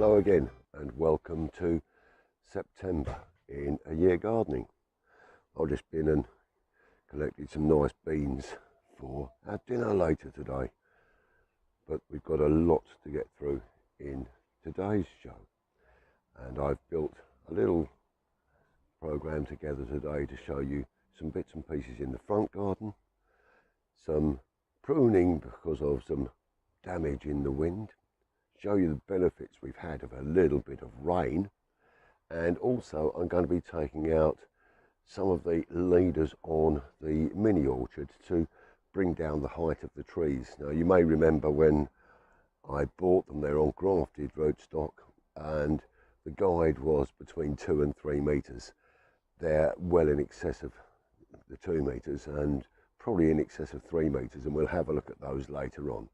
Hello again and welcome to September in A Year Gardening. I've just been and collected some nice beans for our dinner later today, but we've got a lot to get through in today's show, and I've built a little program together today to show you some bits and pieces in the front garden, some pruning because of some damage in the wind, show you the benefits we've had of a little bit of rain, and also I'm going to be taking out some of the leaders on the mini orchard to bring down the height of the trees. Now you may remember when I bought them, they're on grafted rootstock and the guide was between 2 and 3 metres. They're well in excess of the 2 metres and probably in excess of 3 metres, and we'll have a look at those later on.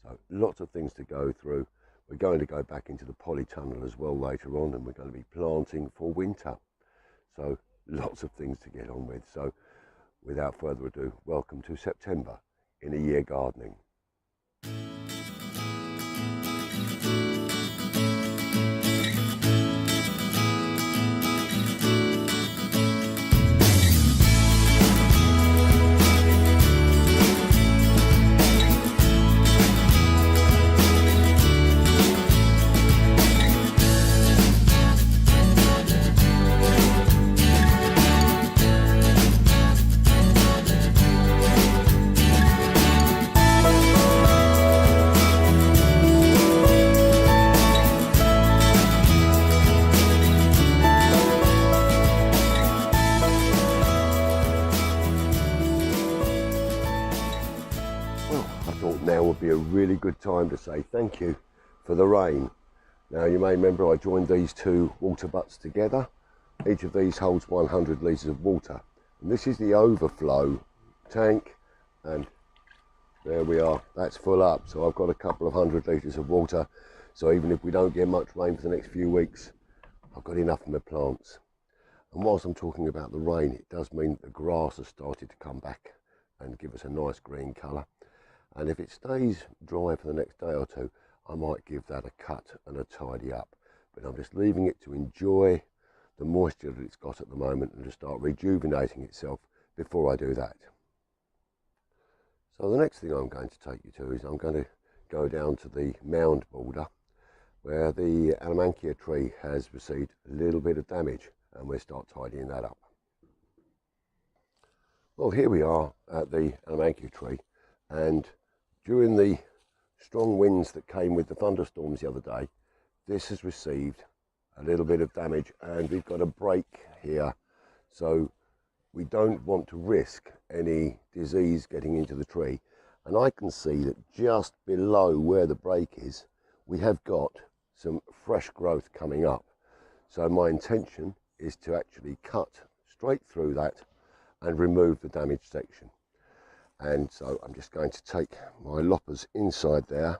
So lots of things to go through. We're going to go back into the polytunnel as well later on, and we're going to be planting for winter. So lots of things to get on with. So without further ado, welcome to September in A Year Gardening. Now would be a really good time to say thank you for the rain. Now you may remember I joined these two water butts together. Each of these holds 100 litres of water, and this is the overflow tank, and there we are, that's full up. So I've got a couple of 100 litres of water, so even if we don't get much rain for the next few weeks, I've got enough for my plants. And whilst I'm talking about the rain, it does mean that the grass has started to come back and give us a nice green colour. And if it stays dry for the next day or two, I might give that a cut and a tidy up. But I'm just leaving it to enjoy the moisture that it's got at the moment and to start rejuvenating itself before I do that. So the next thing I'm going to take you to is I'm going to go down to the mound border where the Alamankia tree has received a little bit of damage, and we'll start tidying that up. Well, here we are at the Alamankia tree, and during the strong winds that came with the thunderstorms the other day, this has received a little bit of damage, and we've got a break here, so we don't want to risk any disease getting into the tree. And I can see that just below where the break is, we have got some fresh growth coming up. So my intention is to actually cut straight through that and remove the damaged section. And so I'm just going to take my loppers inside there,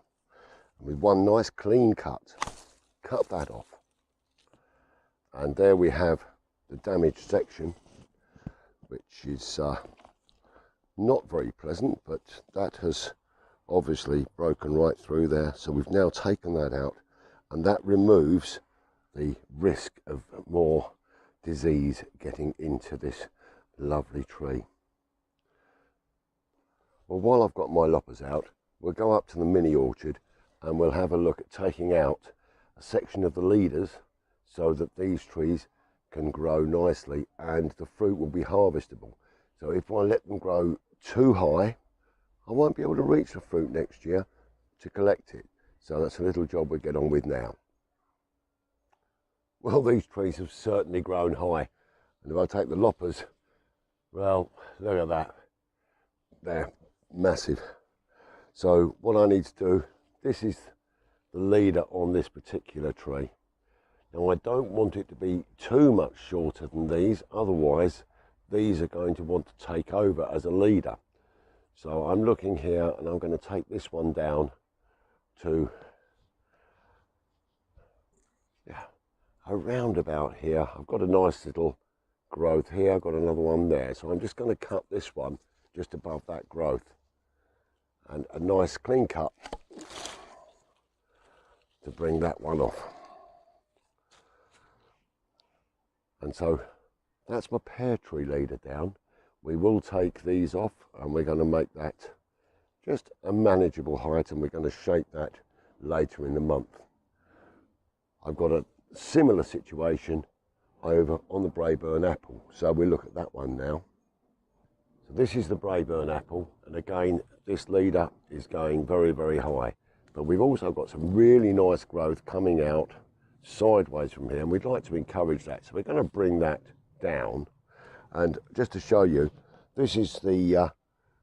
and with one nice clean cut that off. And there we have the damaged section, which is not very pleasant, but that has obviously broken right through there. So we've now taken that out, and that removes the risk of more disease getting into this lovely tree. Well, while I've got my loppers out, we'll go up to the mini orchard and we'll have a look at taking out a section of the leaders so that these trees can grow nicely and the fruit will be harvestable. So if I let them grow too high, I won't be able to reach the fruit next year to collect it. So that's a little job we get on with now. Well, these trees have certainly grown high, and if I take the loppers, well, look at that, they're massive. So what I need to do, this is the leader on this particular tree. Now I don't want it to be too much shorter than these, otherwise these are going to want to take over as a leader. So I'm looking here, and I'm going to take this one down to around about here. I've got a nice little growth here, I've got another one there, so I'm just going to cut this one just above that growth, and a nice clean cut to bring that one off. And so that's my pear tree leader down. We will take these off and we're going to make that just a manageable height, and we're going to shape that later in the month. I've got a similar situation over on the Braeburn apple, so we look at that one now. So this is the Braeburn apple, and again this leader is going very, very high, but we've also got some really nice growth coming out sideways from here, and we'd like to encourage that, so we're going to bring that down. And just to show you, this is the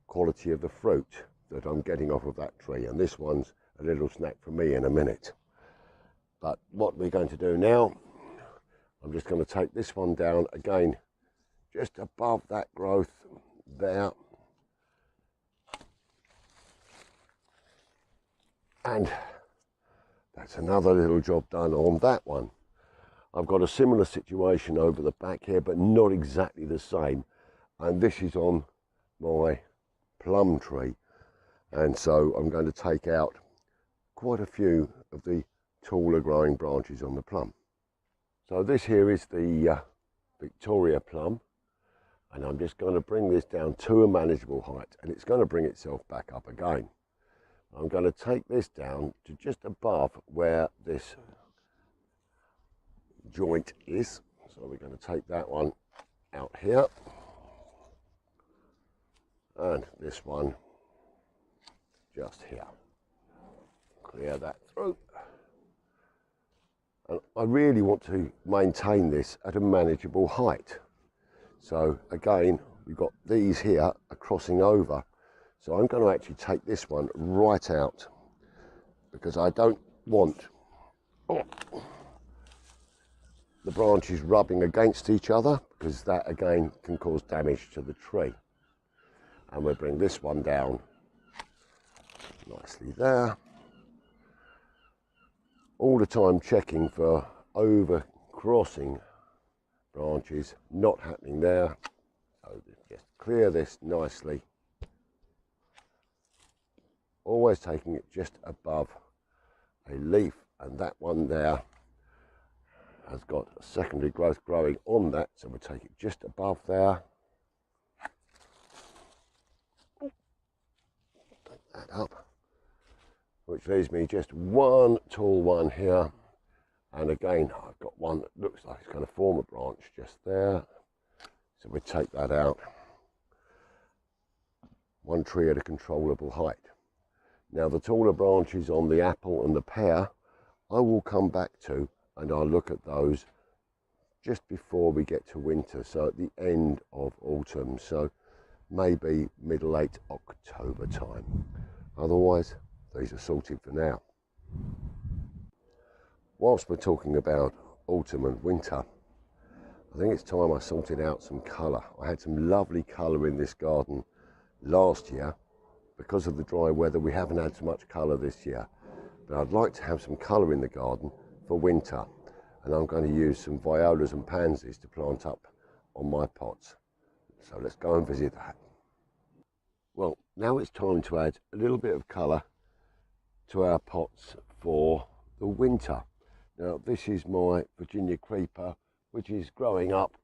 quality of the fruit that I'm getting off of that tree, and this one's a little snack for me in a minute. But what we're going to do now, I'm just going to take this one down again just above that growth there, and that's another little job done on that one. I've got a similar situation over the back here, but not exactly the same, and this is on my plum tree, and so I'm going to take out quite a few of the taller growing branches on the plum. So this here is the Victoria plum, and I'm just going to bring this down to a manageable height, and it's going to bring itself back up again. I'm going to take this down to just above where this joint is, so we're going to take that one out here, and this one just here. Clear that through. And I really want to maintain this at a manageable height. So again, we've got these here are crossing over. So I'm going to actually take this one right out, because I don't want the branches rubbing against each other, because that again can cause damage to the tree. And we'll bring this one down nicely there. All the time checking for over crossing branches, not happening there. So just clear this nicely. Always taking it just above a leaf, and that one there has got a secondary growth growing on that, so we'll take it just above there. Take that up, which leaves me just one tall one here, and again I've got one that looks like it's going to form a branch just there, so we take that out. One tree at a controllable height. Now the taller branches on the apple and the pear I will come back to, and I'll look at those just before we get to winter, so at the end of autumn, so maybe mid-late October time. Otherwise these are sorted for now. Whilst we're talking about autumn and winter, I think it's time I sorted out some colour. I had some lovely colour in this garden last year. Because of the dry weather, we haven't had so much colour this year, but I'd like to have some colour in the garden for winter, and I'm going to use some violas and pansies to plant up on my pots. So let's go and visit that. Well, now it's time to add a little bit of colour to our pots for the winter. Now this is my Virginia creeper, which is growing up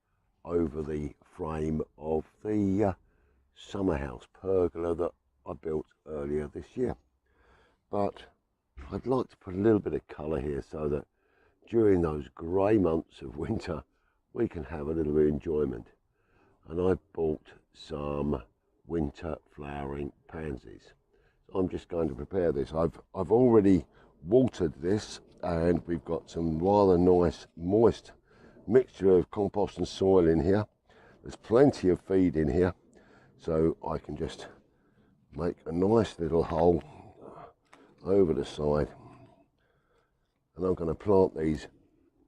over the frame of the summer house pergola that I built earlier this year. But I'd like to put a little bit of colour here so that during those grey months of winter we can have a little bit of enjoyment. And I bought some winter flowering pansies. So I'm just going to prepare this. I've already watered this, and we've got some rather nice moist mixture of compost and soil in here. There's plenty of feed in here, so I can just make a nice little hole over the side, and I'm going to plant these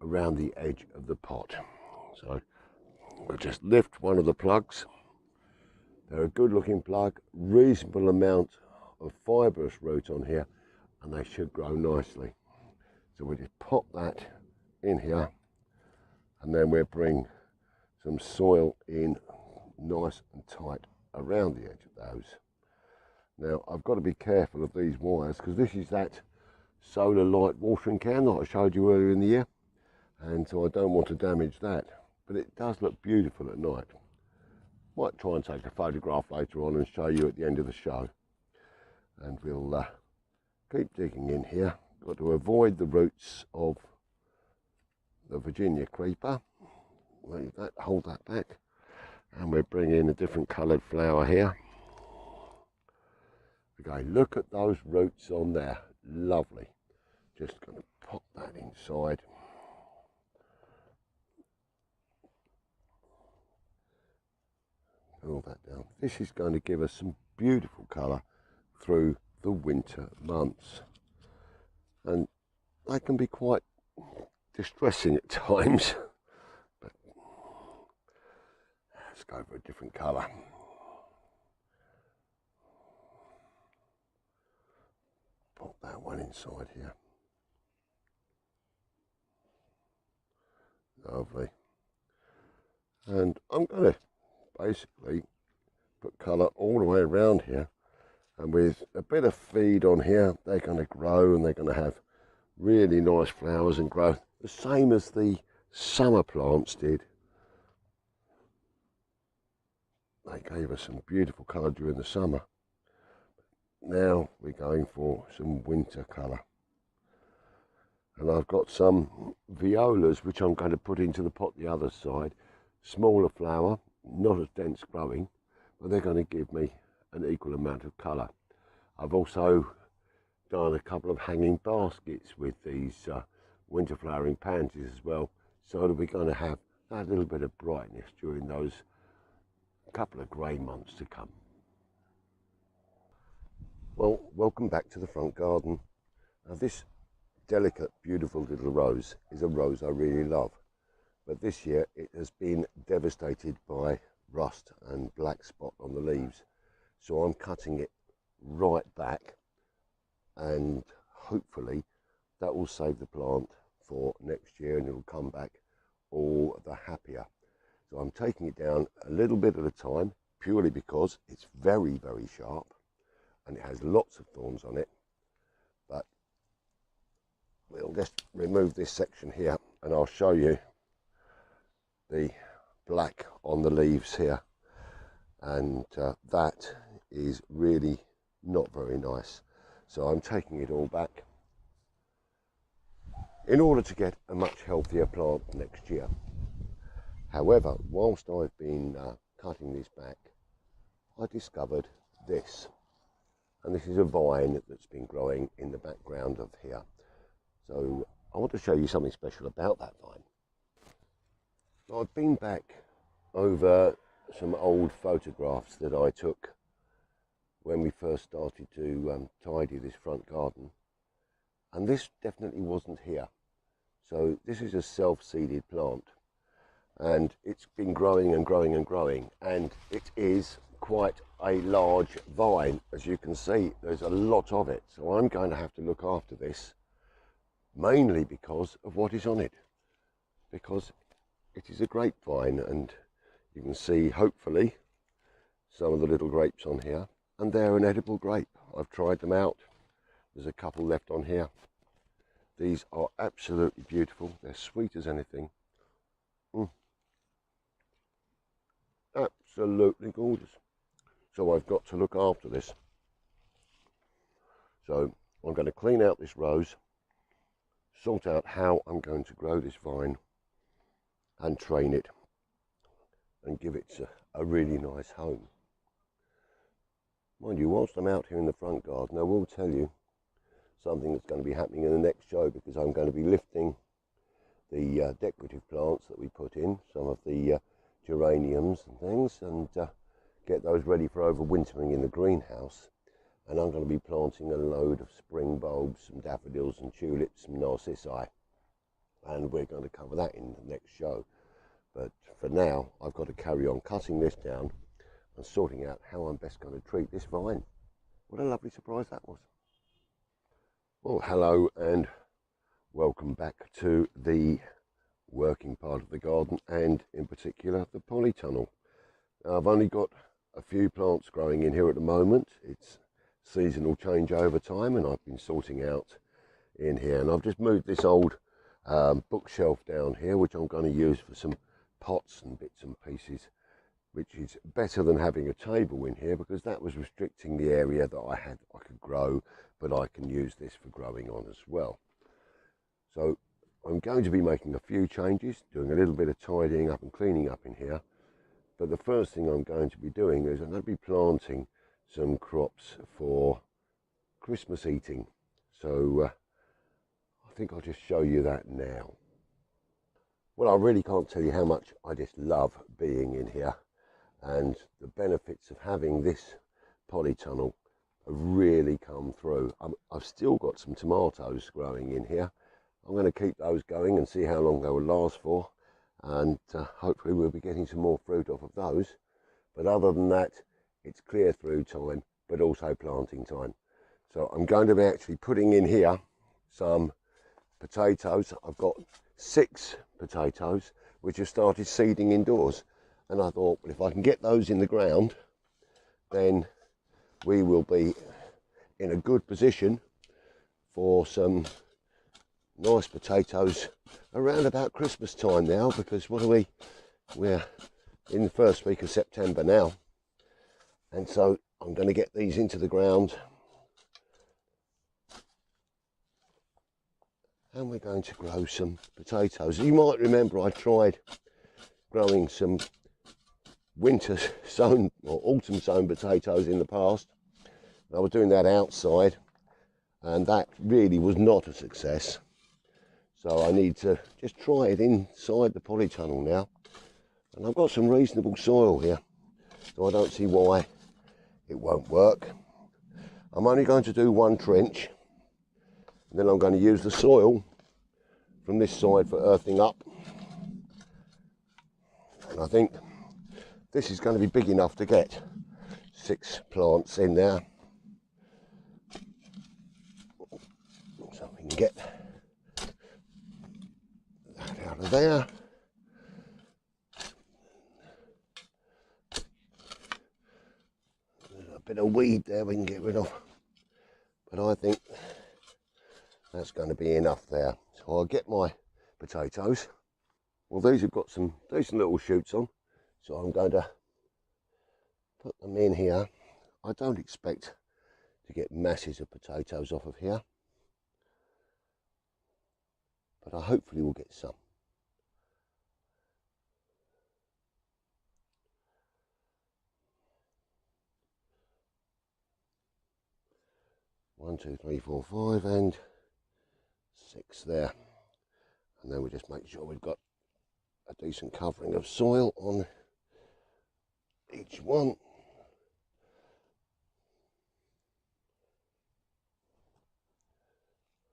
around the edge of the pot. So we'll just lift one of the plugs. They're a good looking plug, reasonable amount of fibrous root on here, and they should grow nicely. So we'll just pop that in here, and then we'll bring some soil in nice and tight around the edge of those. Now I've got to be careful of these wires, because this is that solar light watering can that I showed you earlier in the year, and so I don't want to damage that. but it does look beautiful at night. Might try and take a photograph later on and show you at the end of the show. And we'll keep digging in here. Got to avoid the roots of the Virginia creeper. Leave that, hold that back. And we're bringing a different coloured flower here. Okay, look at those roots on there. Lovely. Just going to pop that inside. Pull that down. This is going to give us some beautiful colour through the winter months. And they can be quite distressing at times. But let's go for a different colour. Pop that one inside here. Lovely. And I'm going to basically put colour all the way around here, and with a bit of feed on here they're going to grow and they're going to have really nice flowers and growth, the same as the summer plants did. They gave us some beautiful colour during the summer. Now we're going for some winter colour, and I've got some violas which I'm going to put into the pot the other side. Smaller flower, not as dense growing, but they're going to give me an equal amount of colour. I've also done a couple of hanging baskets with these winter flowering pansies as well, so that we're going to have that little bit of brightness during those couple of grey months to come. Well, welcome back to the front garden. Now this delicate, beautiful little rose is a rose I really love, but this year it has been devastated by rust and black spot on the leaves, so I'm cutting it right back, and hopefully that will save the plant for next year and it will come back all the happier. So I'm taking it down a little bit at a time, purely because it's very, very sharp and it has lots of thorns on it. But we'll just remove this section here and I'll show you the black on the leaves here, and that is really not very nice. So I'm taking it all back in order to get a much healthier plant next year. However, whilst I've been cutting this back, I discovered this, and this is a vine that's been growing in the background of here. So I want to show you something special about that vine. I've been back over some old photographs that I took when we first started to tidy this front garden, and this definitely wasn't here. So this is a self-seeded plant, and it's been growing and growing and growing, and it is quite a large vine. As you can see, there's a lot of it, so I'm going to have to look after this, mainly because of what is on it, because it is a grapevine, and you can see hopefully some of the little grapes on here, and they're an edible grape. I've tried them out. There's a couple left on here. These are absolutely beautiful. They're sweet as anything. Absolutely gorgeous. So I've got to look after this. So I'm going to clean out this rose, sort out how I'm going to grow this vine and train it and give it a really nice home. Mind you, whilst I'm out here in the front garden, I will tell you something that's going to be happening in the next show, because I'm going to be lifting the decorative plants that we put in, some of the geraniums and things, and get those ready for overwintering in the greenhouse. And I'm going to be planting a load of spring bulbs, some daffodils and tulips, some narcissi, and we're going to cover that in the next show. But for now, I've got to carry on cutting this down and sorting out how I'm best going to treat this vine. What a lovely surprise that was. Well, hello and welcome back to the working part of the garden, and in particular the polytunnel. Now, I've only got a few plants growing in here at the moment. It's seasonal change over time, and I've been sorting out in here, and I've just moved this old bookshelf down here, which I'm going to use for some pots and bits and pieces, which is better than having a table in here, because that was restricting the area that I could grow, but I can use this for growing on as well. So I'm going to be making a few changes, doing a little bit of tidying up and cleaning up in here. But the first thing I'm going to be doing is I'm going to be planting some crops for Christmas eating. So I think I'll just show you that now. Well, I really can't tell you how much I just love being in here, and the benefits of having this polytunnel have really come through. I've still got some tomatoes growing in here. I'm going to keep those going and see how long they will last for, and hopefully we'll be getting some more fruit off of those. But other than that, it's clear through time, but also planting time. So I'm going to be actually putting in here some potatoes. I've got 6 potatoes which have started seeding indoors, and I thought, well, if I can get those in the ground, then we will be in a good position for some nice potatoes around about Christmas time now, because we're in the first week of September now, and so I'm going to get these into the ground, and we're going to grow some potatoes. You might remember I tried growing some winter sown or autumn sown potatoes in the past. I was doing that outside, and that really was not a success. So I need to just try it inside the polytunnel now. And I've got some reasonable soil here, so I don't see why it won't work. I'm only going to do 1 trench, and then I'm going to use the soil from this side for earthing up. And I think this is going to be big enough to get 6 plants in there. So we can get that out of there. There's a bit of weed there we can get rid of, but I think that's going to be enough there. So I'll get my potatoes. Well, these have got some decent little shoots on, so I'm going to put them in here. I don't expect to get masses of potatoes off of here, but I hopefully will get some. One, 2, 3, 4, 5, and 6 there. And then we just make sure we've got a decent covering of soil on each one.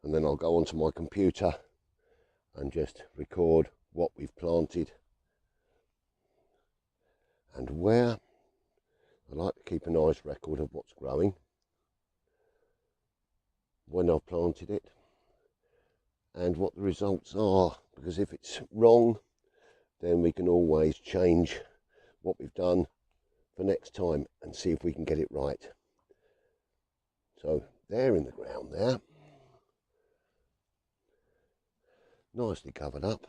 And then I'll go onto my computer and just record what we've planted and where. I like to keep a nice record of what's growing, when I've planted it, and what the results are, because if it's wrong, then we can always change what we've done for next time and see if we can get it right. So they're in the ground there, nicely covered up.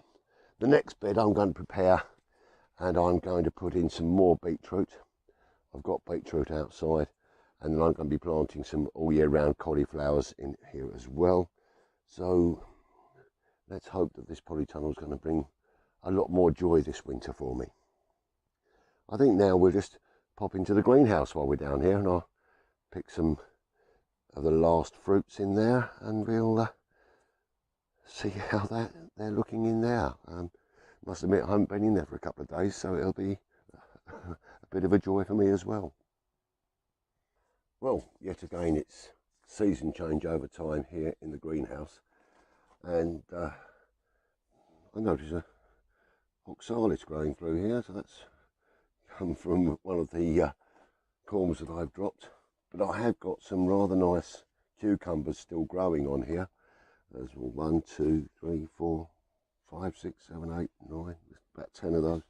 The next bed I'm going to prepare, and I'm going to put in some more beetroot. I've got beetroot outside, and then I'm going to be planting some all year round cauliflowers in here as well. So let's hope that this polytunnel is going to bring a lot more joy this winter for me. I think now we'll just pop into the greenhouse while we're down here, and I'll pick some of the last fruits in there, and we'll see how they're looking in there. Must admit, I haven't been in there for a couple of days, so it'll be a bit of a joy for me as well. Well, yet again, it's season change over time here in the greenhouse, and I notice a oxalis growing through here, so that's come from one of the corms that I've dropped. But I have got some rather nice cucumbers still growing on here. There's 1, 2, 3, 4, 5, 6, 7, 8, 9, about 10 of those.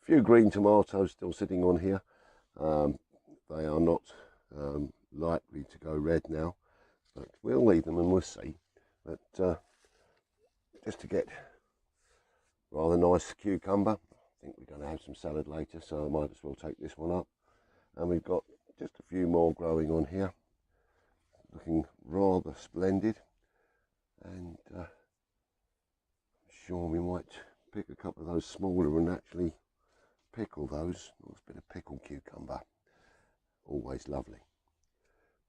A few green tomatoes still sitting on here. They are not likely to go red now, but we'll leave them and we'll see. But just to get rather nice cucumber, I think we're going to have some salad later, so I might as well take this one up. And we've got just a few more growing on here, looking rather splendid. And I'm sure we might pick a couple of those smaller and actually pickle those. Nice bit of pickled cucumber, always lovely.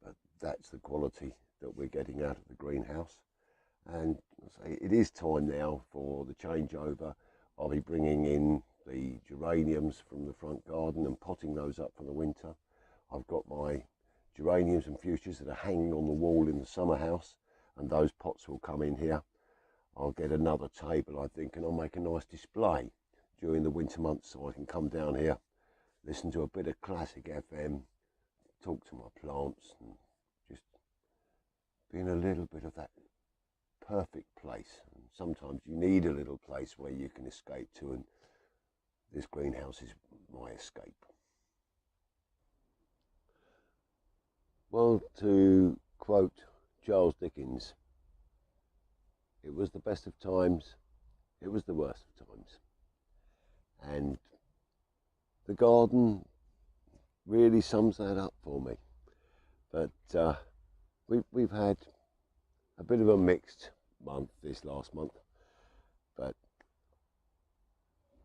But that's the quality that we're getting out of the greenhouse. And I say it is time now for the changeover. I'll be bringing in the geraniums from the front garden and potting those up for the winter. I've got my geraniums and fuchsias that are hanging on the wall in the summer house, and those pots will come in here. I'll get another table, I think, and I'll make a nice display during the winter months so I can come down here, listen to a bit of classic FM, talk to my plants, and just be in a little bit of that perfect place. And sometimes you need a little place where you can escape to, and this greenhouse is my escape. Well, to quote Charles Dickens, it was the best of times, it was the worst of times. And the garden really sums that up for me. But we've had a bit of a mixed month this last month, but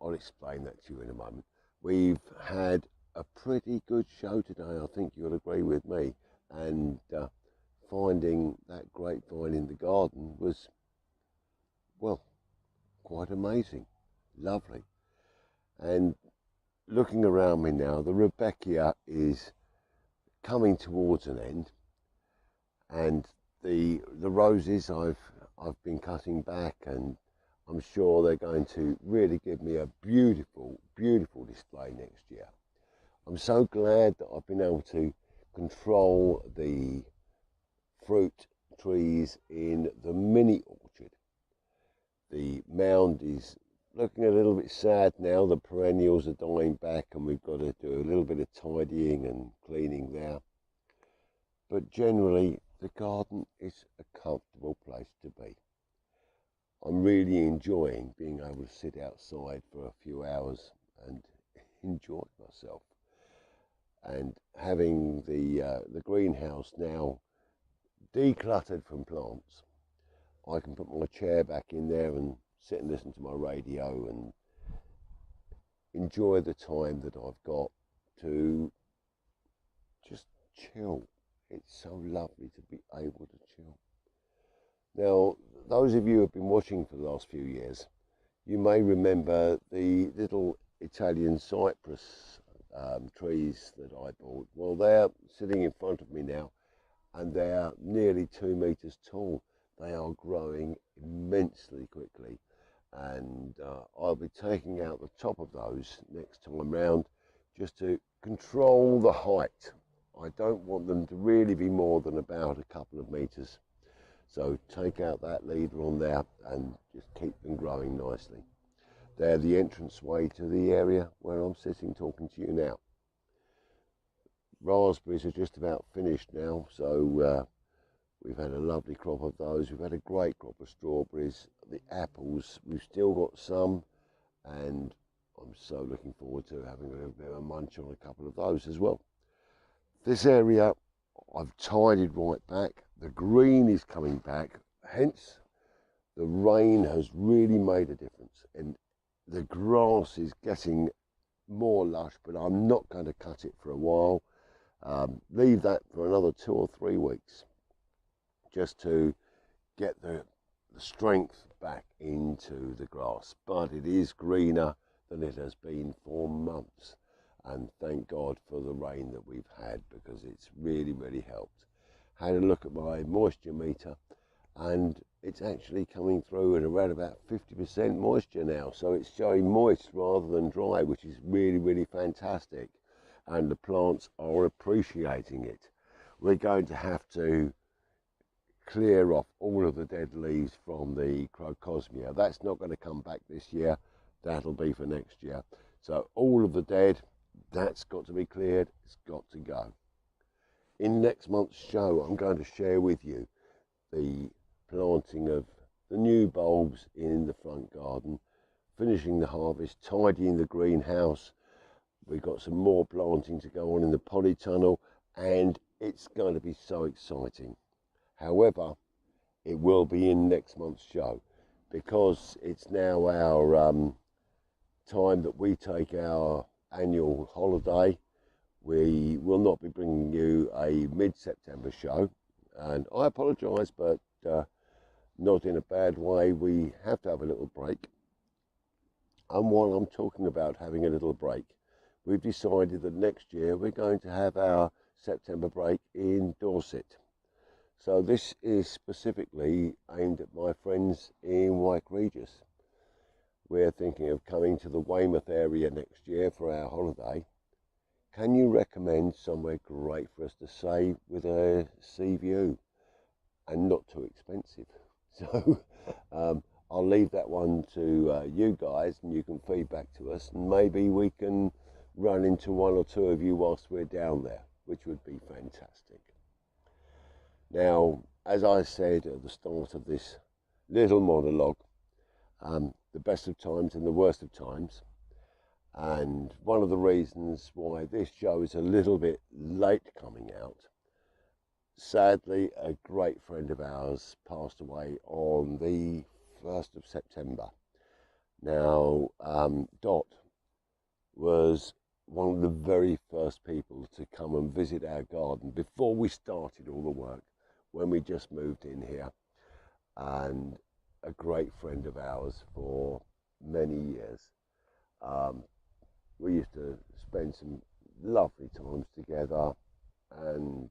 I'll explain that to you in a moment. We've had a pretty good show today, I think you'll agree with me, and finding that grapevine in the garden was, well, quite amazing, lovely. And looking around me now, the Rebecca is coming towards an end, and the roses I've been cutting back, and I'm sure they're going to really give me a beautiful, beautiful display next year. I'm so glad that I've been able to control the fruit trees in the mini orchard. The mound is looking a little bit sad now. The perennials are dying back, and we've got to do a little bit of tidying and cleaning there. But generally, the garden is a comfortable place to be. I'm really enjoying being able to sit outside for a few hours and enjoy myself. And having the greenhouse now decluttered from plants, I can put my chair back in there and sit and listen to my radio and enjoy the time that I've got to just chill. It's so lovely to be able to chill. Now, those of you who have been watching for the last few years, you may remember the little Italian cypress trees that I bought. Well, they're sitting in front of me now, and they're nearly 2 meters tall. They are growing immensely quickly, and I'll be taking out the top of those next time round just to control the height. I don't want them to really be more than about a couple of meters. So take out that leader on there and just keep them growing nicely. They're the entranceway to the area where I'm sitting talking to you now. Raspberries are just about finished now, so we've had a lovely crop of those. We've had a great crop of strawberries. The apples, we've still got some, and I'm so looking forward to having a little bit of a munch on a couple of those as well. This area I've tidied right back. The green is coming back, hence the rain has really made a difference, and the grass is getting more lush, but I'm not going to cut it for a while. Leave that for another 2 or 3 weeks just to get the strength back into the grass. But it is greener than it has been for months, and thank God for the rain that we've had, because it's really, really helped. Had a look at my moisture meter, and it's actually coming through at around about 50% moisture now, so it's showing moist rather than dry, which is really, really fantastic, and the plants are appreciating it. We're going to have to clear off all of the dead leaves from the crocosmia. That's not going to come back this year, that'll be for next year. So all of the dead, that's got to be cleared, it's got to go. In next month's show, I'm going to share with you the planting of the new bulbs in the front garden finishing the harvest, tidying the greenhouse. We've got some more planting to go on in the polytunnel, and it's going to be so exciting. However, it will be in next month's show, because it's now our time that we take our annual holiday. We will not be bringing you a mid-September show, and I apologise, but not in a bad way. We have to have a little break. And while I'm talking about having a little break, we've decided that next year we're going to have our September break in Dorset. So this is specifically aimed at my friends in Wyke Regis. We're thinking of coming to the Weymouth area next year for our holiday. Can you recommend somewhere great for us to stay with a sea view and not too expensive? So I'll leave that one to you guys, and you can feed back to us, and maybe we can run into one or two of you whilst we're down there, which would be fantastic. Now, as I said at the start of this little monologue, the best of times and the worst of times. And one of the reasons why this show is a little bit late coming out, sadly, a great friend of ours passed away on the 1st of September. Now, Dot was one of the very first people to come and visit our garden before we started all the work, when we just moved in here, and a great friend of ours for many years. We used to spend some lovely times together, and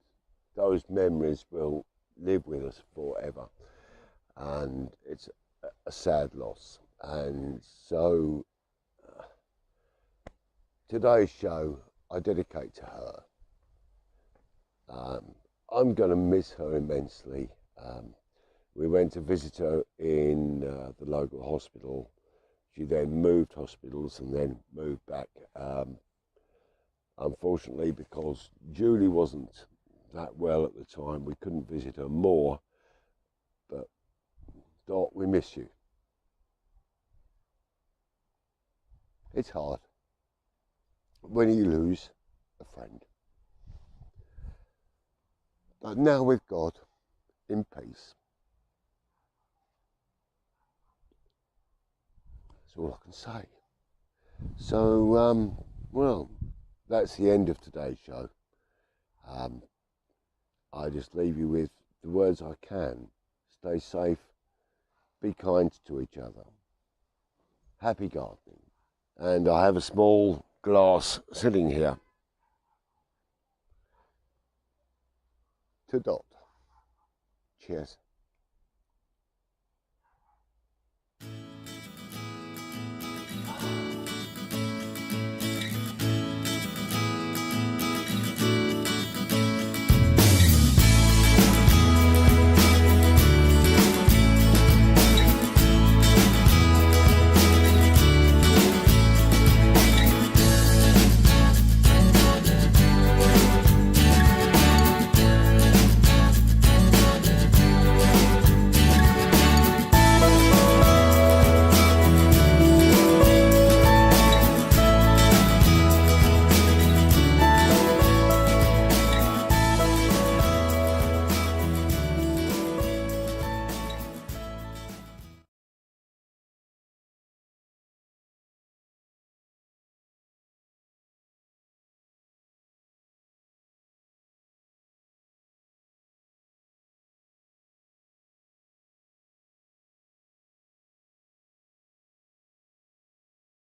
those memories will live with us forever, and it's a sad loss. And so today's show I dedicate to her. I'm going to miss her immensely. We went to visit her in the local hospital. She then moved hospitals and then moved back. Unfortunately, because Julie wasn't that well at the time, we couldn't visit her more. But Dot, we miss you. It's hard when you lose a friend. But now with God, in peace. That's all I can say. So, well, that's the end of today's show. I just leave you with the words I can. Stay safe, be kind to each other. Happy gardening. And I have a small glass sitting here to Dot. Cheers.